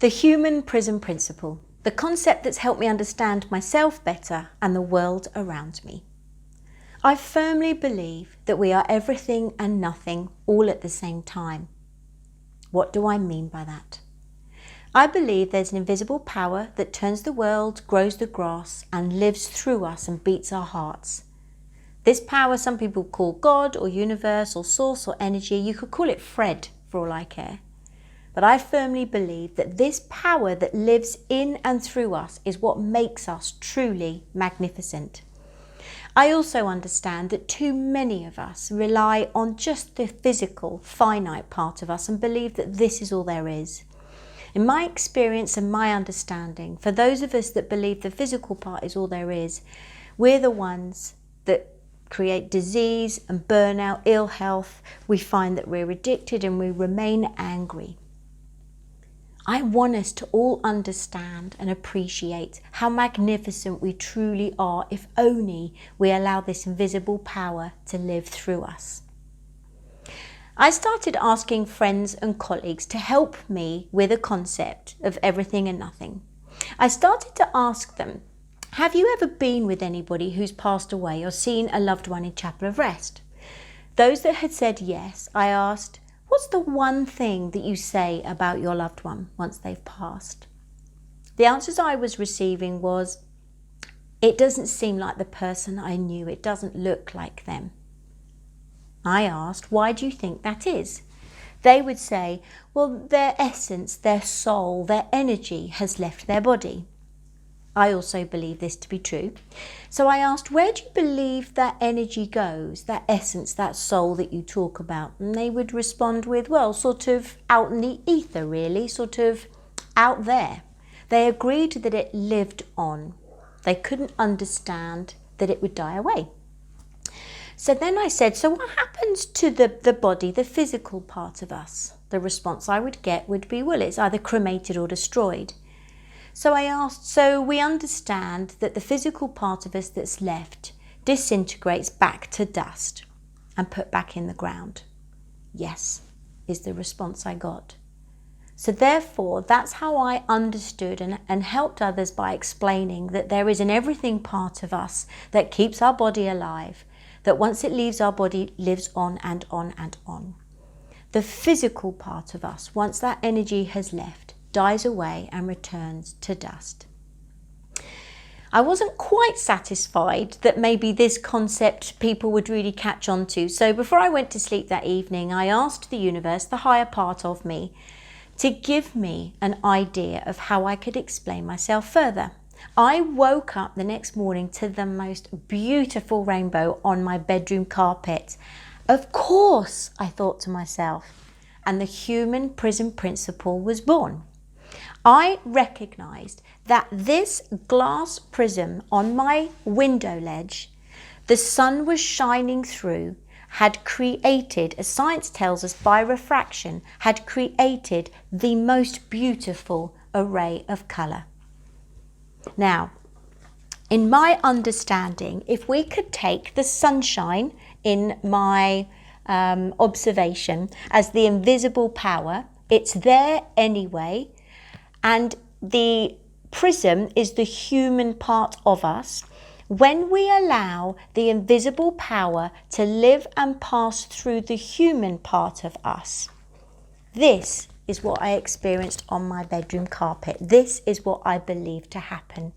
The human prism principle, the concept that's helped me understand myself better and the world around me. I firmly believe that we are everything and nothing all at the same time. What do I mean by that? I believe there's an invisible power that turns the world, grows the grass, and lives through us and beats our hearts. This power some people call God or universe or source or energy. You could call it Fred for all I care. But I firmly believe that this power that lives in and through us is what makes us truly magnificent. I also understand that too many of us rely on just the physical, finite part of us and believe that this is all there is. In my experience and my understanding, for those of us that believe the physical part is all there is, we're the ones that create disease and burnout, ill health. We find that we're addicted and we remain angry. I want us to all understand and appreciate how magnificent we truly are if only we allow this invisible power to live through us. I started asking friends and colleagues to help me with a concept of everything and nothing. I started to ask them, have you ever been with anybody who's passed away or seen a loved one in chapel of rest? Those that had said yes, I asked, what's the one thing that you say about your loved one once they've passed? The answers I was receiving was, it doesn't seem like the person I knew. It doesn't look like them. I asked, why do you think that is? They would say, well, their essence, their soul, their energy has left their body. I also believe this to be true. So I asked, where do you believe that energy goes, that essence, that soul that you talk about? And they would respond with, well, sort of out in the ether, really, sort of out there. They agreed that it lived on. They couldn't understand that it would die away. So then I said, so what happens to the body, the physical part of us? The response I would get would be, well, it's either cremated or destroyed. So I asked, so we understand that the physical part of us that's left disintegrates back to dust and put back in the ground? Yes, is the response I got. So therefore, that's how I understood and helped others by explaining that there is an everything part of us that keeps our body alive, that once it leaves our body, lives on and on and on. The physical part of us, once that energy has left, dies away and returns to dust. I wasn't quite satisfied that maybe this concept people would really catch on to. So before I went to sleep that evening, I asked the universe, the higher part of me, to give me an idea of how I could explain myself further. I woke up the next morning to the most beautiful rainbow on my bedroom carpet. Of course, I thought to myself, and the human prism principle was born. I recognized that this glass prism on my window ledge, the sun was shining through, had created, as science tells us by refraction, had created the most beautiful array of color. Now, in my understanding, if we could take the sunshine in my observation as the invisible power, it's there anyway, and the prism is the human part of us. When we allow the invisible power to live and pass through the human part of us, this is what I experienced on my bedroom carpet. This is what I believe to happen.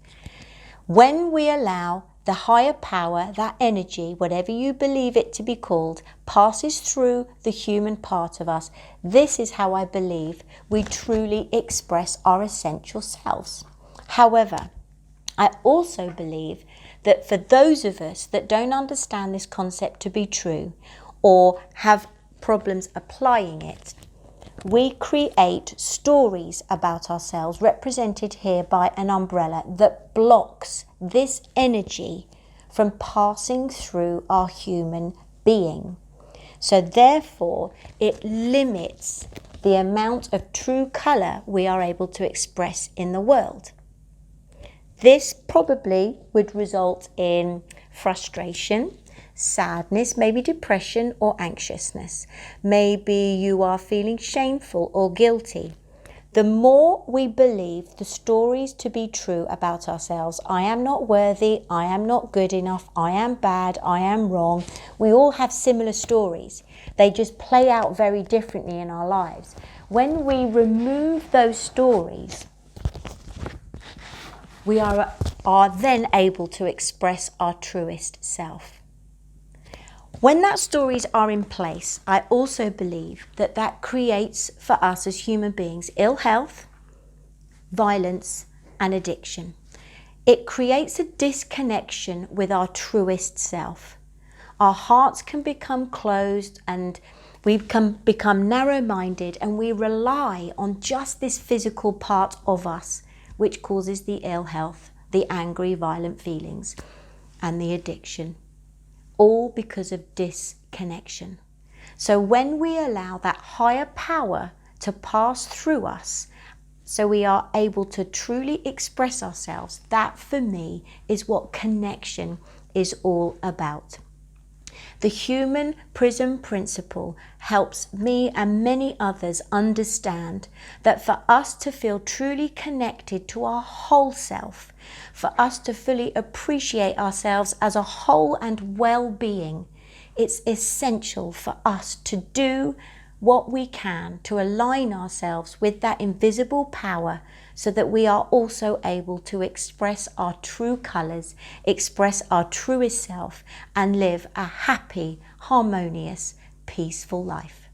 When we allow the higher power, that energy, whatever you believe it to be called, passes through the human part of us, this is how I believe we truly express our essential selves. However, I also believe that for those of us that don't understand this concept to be true or have problems applying it, we create stories about ourselves, represented here by an umbrella, that blocks this energy from passing through our human being. So therefore, it limits the amount of true colour we are able to express in the world. This probably would result in frustration, sadness, maybe depression or anxiousness. Maybe you are feeling shameful or guilty. The more we believe the stories to be true about ourselves, I am not worthy, I am not good enough, I am bad, I am wrong. We all have similar stories. They just play out very differently in our lives. When we remove those stories, we are then able to express our truest self. When that stories are in place, I also believe that creates for us as human beings ill health, violence, and addiction. It creates a disconnection with our truest self. Our hearts can become closed and we can become narrow-minded, and we rely on just this physical part of us, which causes the ill health, the angry, violent feelings, and the addiction. All because of disconnection. So when we allow that higher power to pass through us, so we are able to truly express ourselves, that for me is what connection is all about. The human Prism principle helps me and many others understand that for us to feel truly connected to our whole self, for us to fully appreciate ourselves as a whole and well-being, it's essential for us to do what we can to align ourselves with that invisible power so that we are also able to express our true colours, express our truest self, and live a happy, harmonious, peaceful life.